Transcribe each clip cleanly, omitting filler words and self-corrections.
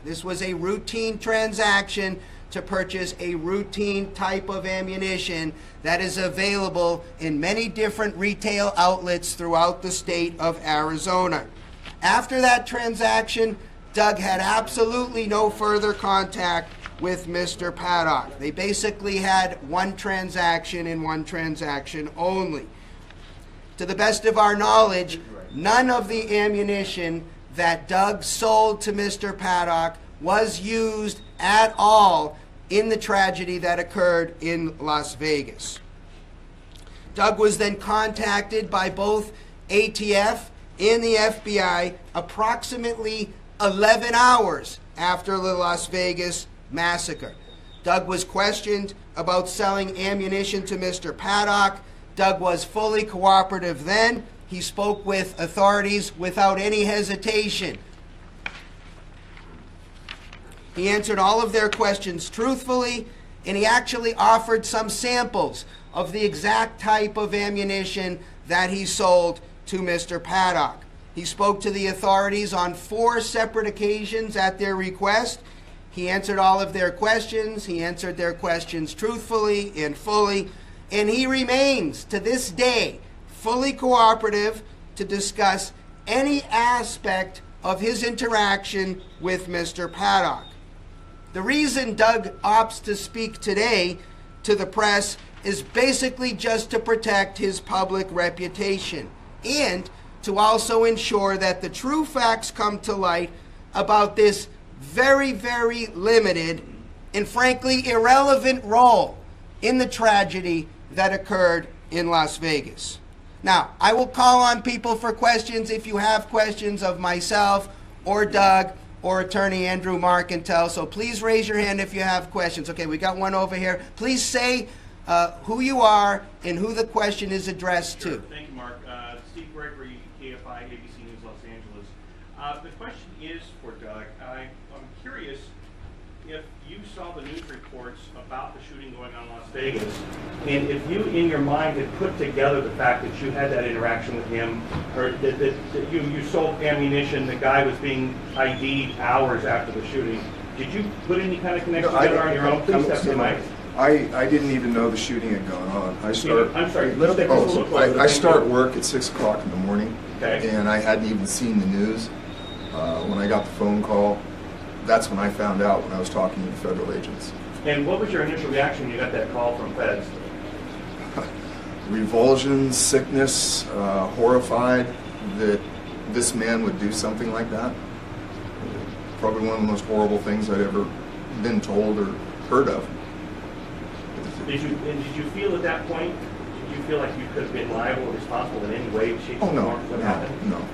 This was a routine transaction to purchase a routine type of ammunition that is available in many different retail outlets throughout the state of Arizona. After that transaction, Doug had absolutely no further contact with Mr. Paddock. They basically had one transaction and one transaction only. To the best of our knowledge, none of the ammunition that Doug sold to Mr. Paddock was used at all in the tragedy that occurred in Las Vegas. Doug was then contacted by both ATF and the FBI approximately 11 hours after the Las Vegas massacre. Doug was questioned about selling ammunition to Mr. Paddock. Doug was fully cooperative then. He spoke with authorities without any hesitation. He answered all of their questions truthfully, and he actually offered some samples of the exact type of ammunition that he sold to Mr. Paddock. He spoke to the authorities on 4 separate occasions at their request. He answered all of their questions. He answered their questions truthfully and fully, and he remains to this day fully cooperative to discuss any aspect of his interaction with Mr. Paddock. The reason Doug opts to speak today to the press is basically just to protect his public reputation and to also ensure that the true facts come to light about this very, very limited and frankly irrelevant role in the tragedy that occurred in Las Vegas. Now, I will call on people for questions if you have questions of myself or Doug or Attorney Andrew Marcantel. So please raise your hand if you have questions. Okay, we got one over here. Please say who you are and who the question is addressed to. Thank you, Mark. Steve Gregory, KFI, ABC News, Los Angeles. The question is for Doug. I'm curious if you saw the news reports about the shooting going on in Las Vegas, and if you, in your mind, had put together the fact that you had that interaction with him, or that you sold ammunition, the guy was being ID'd hours after the shooting, did you put any kind of connection together on your own? Please step to the mic. I didn't even know the shooting had gone on. I'm sorry. I start work at 6 o'clock in the morning, okay, and I hadn't even seen the news. When I got the phone call, that's when I found out when I was talking to federal agents. And what was your initial reaction when you got that call from feds? Revulsion, sickness, horrified that this man would do something like that. Probably one of the most horrible things I'd ever been told or heard of. Did you feel at that point, did you feel like you could have been liable or responsible in any way, shape, or form for what happened? No.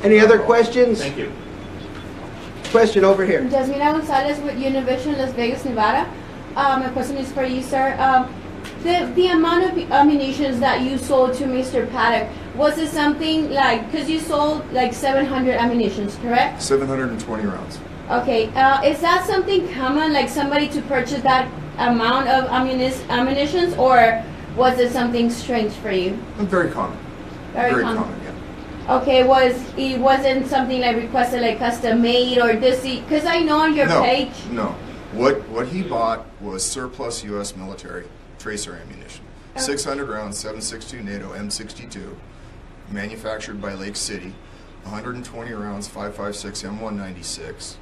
Any other questions? Thank you. Question over here. Jasmina Gonzalez with Univision, Las Vegas, Nevada. My question is for you, sir. The amount of ammunition that you sold to Mr. Paddock, was it something like, because you sold like 700 ammunitions, correct? 720 rounds. Okay. Is that something common, like somebody to purchase that amount of ammunitions, or was it something strange for you? Very common. Very common. Yeah. Okay, it wasn't something like requested, like custom made, or this? Because I know on your page. No. What he bought was surplus U.S. military tracer ammunition. 600 rounds, 7.62 NATO M62, manufactured by Lake City. 120 rounds, 5.56 M196,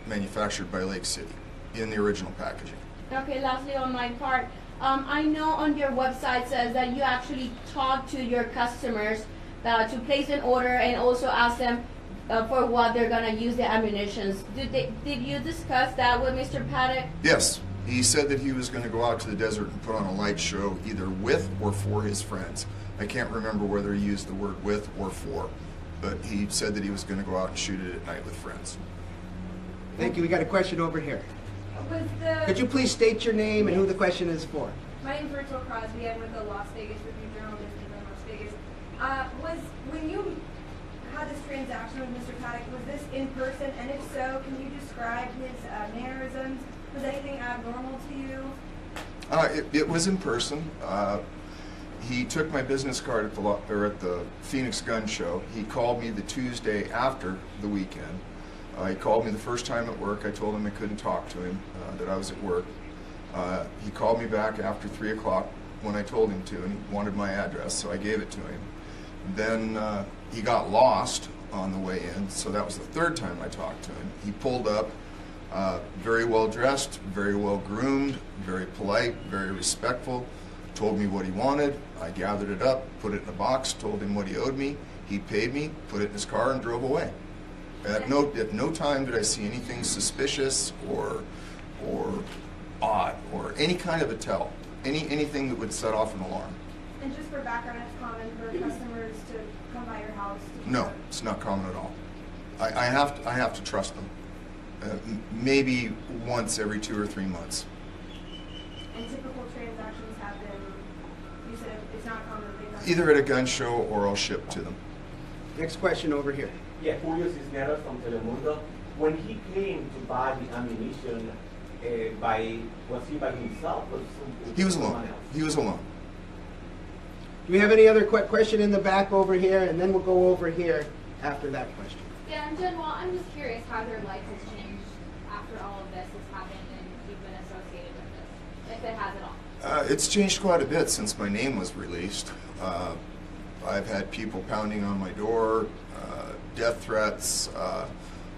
manufactured by Lake City in the original packaging. Okay, lastly on my part, I know on your website says that you actually talk to your customers to place an order and also ask them for what they're going to use the ammunitions. Did you discuss that with Mr. Paddock? Yes. He said that he was going to go out to the desert and put on a light show either with or for his friends. I can't remember whether he used the word with or for, but he said that he was going to go out and shoot it at night with friends. Thank you. We got a question over here. Could you please state your name and who the question is for? My name is Rachel Crosby. I'm with the Las Vegas Review-Journal in Las Vegas. When you had this transaction with Mr. Paddock, was this in person? And if so, can you describe his mannerisms? Was anything abnormal to you? It was in person. He took my business card at the Phoenix Gun Show. He called me the Tuesday after the weekend. He called me the first time at work. I told him I couldn't talk to him, that I was at work. He called me back after 3 o'clock when I told him to, and he wanted my address, so I gave it to him. Then he got lost on the way in, so that was the third time I talked to him. He pulled up, very well dressed, very well groomed, very polite, very respectful, told me what he wanted. I gathered it up, put it in a box, told him what he owed me. He paid me, put it in his car, and drove away. At no time did I see anything suspicious or odd or any kind of a tell, anything that would set off an alarm. And just for background, it's common for customers to come by your house to No, it's not common at all. I have to trust them. Maybe once every 2 or 3 months. And typical transactions happen, you said it's not common that they Either at a gun show or I'll ship to them. Next question over here. Yeah, Julio Cisneros from Telemundo. When he came to buy the ammunition, was he by himself or He was someone alone. else? He was alone. Do we have any other question in the back over here? And then we'll go over here after that question. Yeah, in general, I'm just curious how their life has changed after all of this has happened and you've been associated with this, if it has at all. It's changed quite a bit since my name was released. I've had people pounding on my door, death threats,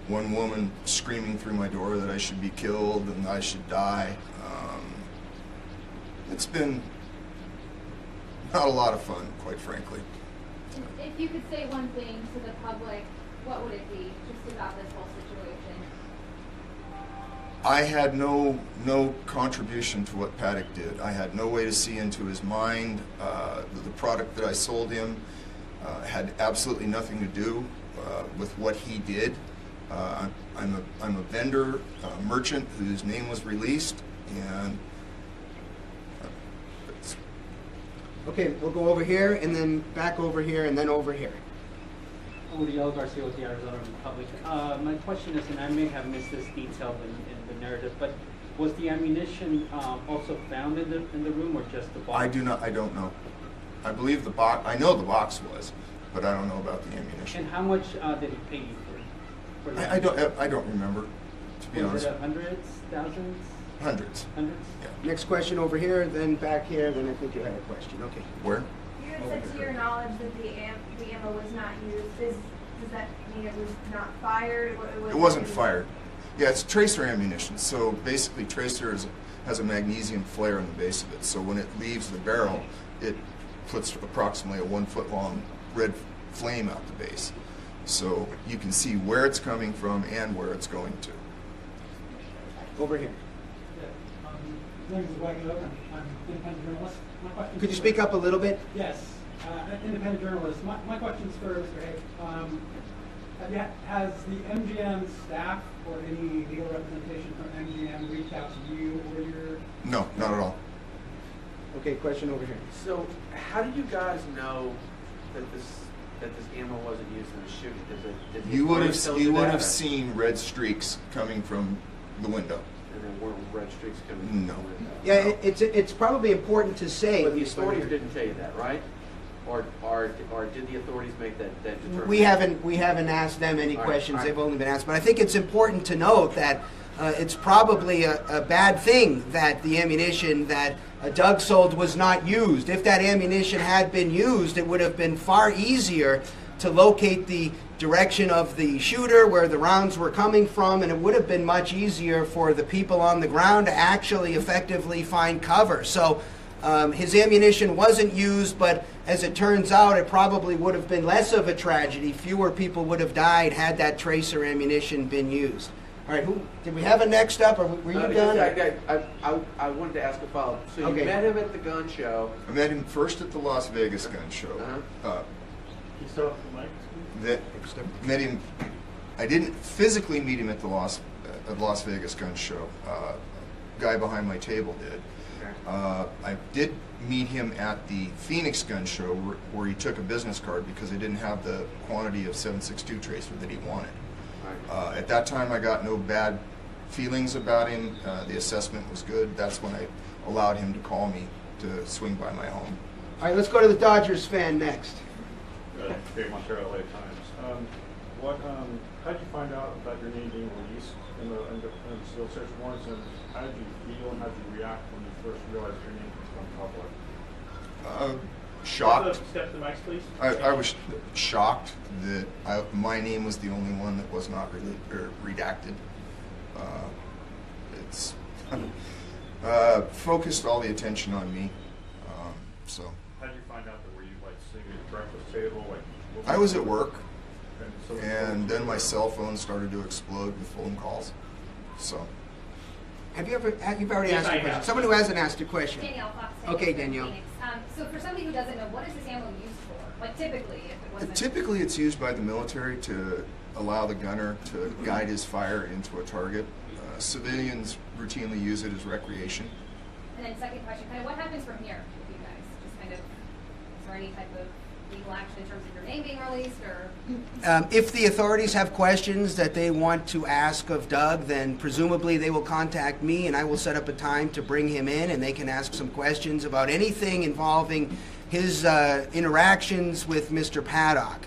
one woman screaming through my door that I should be killed and I should die. It's been not a lot of fun, quite frankly. If you could say one thing to the public, what would it be, just about this whole situation? I had no contribution to what Paddock did. I had no way to see into his mind. The product that I sold him had absolutely nothing to do with what he did. I'm a vendor, a merchant whose name was released, and Okay, we'll go over here and then back over here and then over here. Uriel Garcia with the Arizona Republic. My question is, and I may have missed this detail in the narrative, but was the ammunition also found in the room or just the box? I don't know. I believe the box, I know the box was, but I don't know about the ammunition. And how much did he pay you for that? I don't remember, to be honest. Was it hundreds, thousands? Hundreds. Hundreds? Yeah. Next question over here, then back here, then I think you had a question. Okay. Where? You had said to your knowledge that the ammo was not used. Does that mean it was not fired? It wasn't fired. Yeah, it's tracer ammunition. So basically, tracer has a magnesium flare in the base of it. So when it leaves the barrel, it puts approximately a 1 foot long red flame out the base. So you can see where it's coming from and where it's going to. Over here. My name is Wagner. I'm an independent journalist. My question Could you speak up a little bit? Yes, independent journalist. My question's for Mr. Haig. Has the MGM staff or any legal representation from MGM reached out to you or your... No, not at all. Okay, question over here. So, how did you guys know that this ammo wasn't used in the shooting? Did the You would authorities tell have that, or- seen red streaks coming from the window. And there weren't red streaks coming from No. the window. Yeah, it's probably important to say. But the authorities didn't tell you that, right? Or did the authorities make that determination? We haven't asked them any All right, questions. all right. They've only been asked. But I think it's important to note that it's probably a bad thing that the ammunition that Doug sold was not used. If that ammunition had been used, it would have been far easier to locate the direction of the shooter, where the rounds were coming from, and it would have been much easier for the people on the ground to actually effectively find cover. So his ammunition wasn't used, but as it turns out, it probably would have been less of a tragedy. Fewer people would have died had that tracer ammunition been used. All right, did we have a next up, or were you done? I wanted to ask a follow-up. So Okay. you met him at the gun show. I met him first at the Las Vegas gun show. Uh-huh. Can you start off the mic? Met him. I didn't physically meet him at the Las Vegas gun show. Guy behind my table did. I did meet him at the Phoenix gun show where he took a business card because they didn't have the quantity of 7.62 tracer that he wanted. At that time, I got no bad feelings about him. The assessment was good. That's when I allowed him to call me to swing by my home. All right, let's go to the Dodgers fan next. Dave Montero, LA Times. How did you find out about your name being released in the seal search warrants, and how did you feel and how did you react when you first realized your name was going public? Shocked. Step to the mics, please. I was shocked that my name was the only one that was not redacted. It's focused all the attention on me. So. How did you find out that? Were you like sitting at the breakfast table? I was at work, and then my cell phone started to explode with phone calls. So. You've already asked a question. Someone who hasn't asked a question. Danielle Fox. Okay, Danielle. Phoenix. So for somebody who doesn't know, what is this ammo used for? Like typically, if it wasn't. Typically, it's used by the military to allow the gunner to guide his fire into a target. Civilians routinely use it as recreation. And then second question, kind of what happens from here with you guys? Just kind of, is there any type of legal action in terms of your name being released, or? If the authorities have questions that they want to ask of Doug, then presumably they will contact me and I will set up a time to bring him in and they can ask some questions about anything involving his interactions with Mr. Paddock.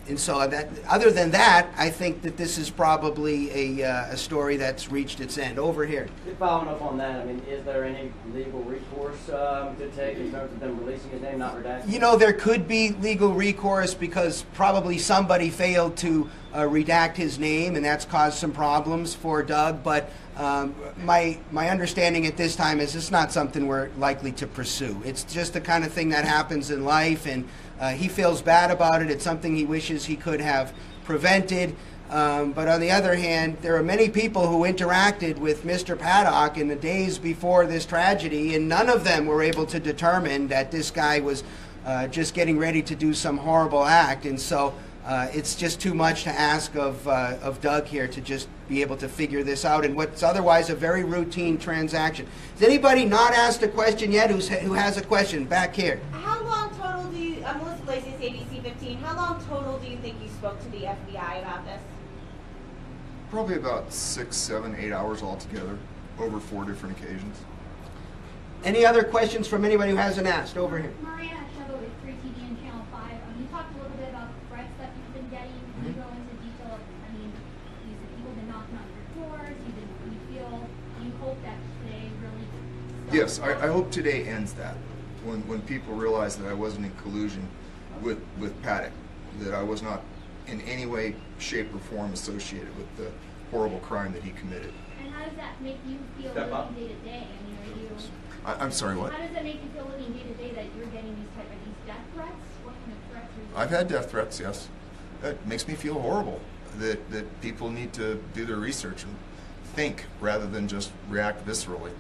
And so that, other than that, I think that this is probably a story that's reached its end. Over here. Following up on that, I mean, is there any legal recourse to take in terms of them releasing his name, not redacted? You know, there could be legal recourse because probably somebody failed to redact his name, and that's caused some problems for Doug. But my understanding at this time is it's not something we're likely to pursue. It's just the kind of thing that happens in life, and he feels bad about it. It's something he wishes he could have prevented. But on the other hand, there are many people who interacted with Mr. Paddock in the days before this tragedy, and none of them were able to determine that this guy was just getting ready to do some horrible act. And so it's just too much to ask of Doug here to just be able to figure this out in what's otherwise a very routine transaction. Has anybody not asked a question yet who has a question? Back here. How long total do you, I'm Melissa Lacey, ABC 15, how long total do you think you spoke to the FBI about this? Probably about 6, 7, 8 hours altogether, over 4 different occasions. Any other questions from anybody who hasn't asked? Over here. Maria Sheva with 3 TV and Channel 5. You talked a little bit about the threats that you've been getting. Can you go into detail of, I mean, you said people been knocking on your doors, you hope that today really... Yes, I hope today ends that. When people realize that I wasn't in collusion with Paddock, that I was not in any way, shape, or form associated with the horrible crime that he committed. And how does that make you feel Step up. living day to day? I mean, are you... I'm sorry, what? How does that make you feel living day to day that you're getting these death threats? What kind of threats are you... I've had death threats, yes. That makes me feel horrible, that people need to do their research and think rather than just react viscerally.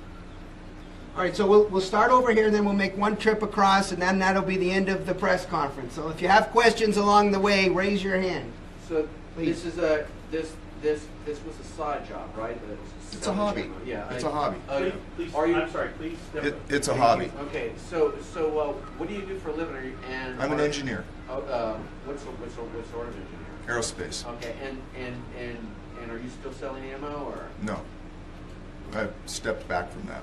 All right, so we'll start over here, and then we'll make one trip across, and then that'll be the end of the press conference. So if you have questions along the way, raise your hand. So Please. this is this was a side job, right? It's a hobby. Yeah, It's a hobby. Please, Are you? I'm sorry, please. It's a hobby. Okay, so what do you do for a living? Are you, and I'm an engineer. What sort of engineer? Aerospace. Okay, and are you still selling ammo or? No. I've stepped back from that.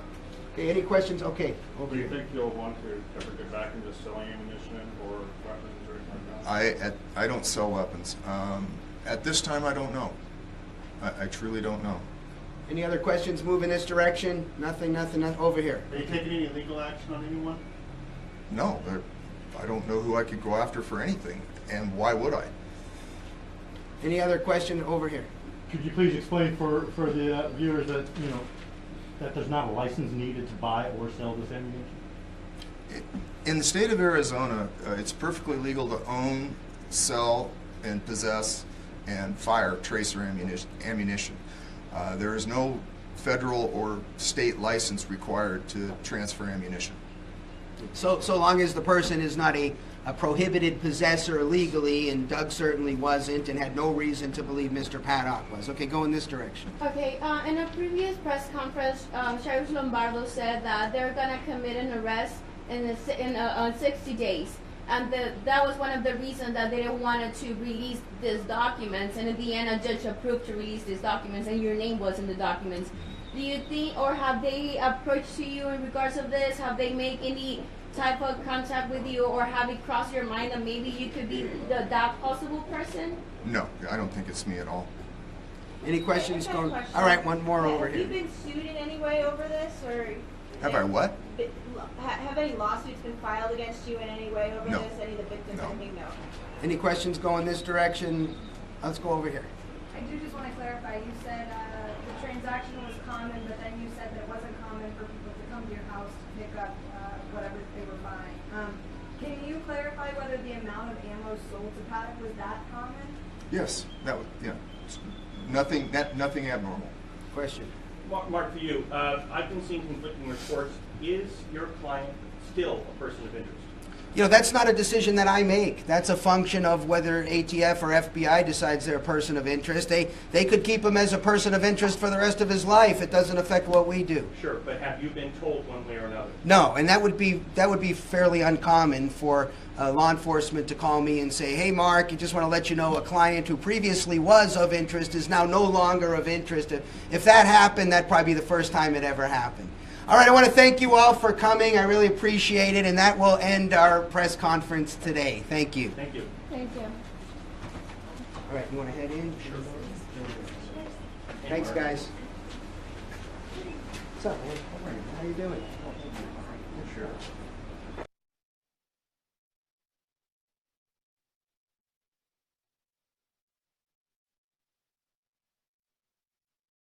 Okay, any questions? Okay, over Do you here. think you'll want to ever get back into selling ammunition or weapons or anything like that? I don't sell weapons. At this time, I don't know. I truly don't know. Any other questions move in this direction? Nothing. Over here. Are you taking any legal action on anyone? No, I don't know who I could go after for anything, and why would I? Any other question? Over here. Could you please explain for the viewers that, you know, that there's not a license needed to buy or sell this ammunition? In the state of Arizona, it's perfectly legal to own, sell, and possess and fire tracer ammunition. There is no federal or state license required to transfer ammunition. So long as the person is not a prohibited possessor illegally, and Doug certainly wasn't and had no reason to believe Mr. Paddock was. Okay, go in this direction. Okay, in a previous press conference, Sheriff Lombardo said that they're going to commit an arrest in 60 days. And that was one of the reasons that they didn't want to release these documents. And in the end, a judge approved to release these documents, and your name was in the documents. Do you think, or have they approached to you in regards of this? Have they made any type of contact with you, or have it crossed your mind that maybe you could be that possible person? No, I don't think it's me at all. Any questions? I have a Going. question. All right, one more over Have here. you been sued in any way over this, or? Have I what? Have any lawsuits been filed against you in any way over No. this? Any of the victims, No. anything? No. Any questions going this direction? Let's go over here. I do just want to clarify, you said the transaction was common, but then you said that it wasn't common for people to come to your house to pick up whatever they were buying. Can you clarify whether the amount of ammo sold to Paddock was that common? Yes, that was, yeah. Nothing abnormal. Question. Mark, for you, I've been seeing conflicting reports. Is your client still a person of interest? You know, that's not a decision that I make. That's a function of whether ATF or FBI decides they're a person of interest. They could keep him as a person of interest for the rest of his life. It doesn't affect what we do. Sure, but have you been told one way or another? No, and that would be fairly uncommon for law enforcement to call me and say, "Hey, Mark, I just want to let you know a client who previously was of interest is now no longer of interest." If that happened, that'd probably be the first time it ever happened. All right, I want to thank you all for coming. I really appreciate it, and that will end our press conference today. Thank you. Thank you. Thank you. All right, you want to head in? Sure. Thanks, guys. What's up, man? How are you doing? Sure.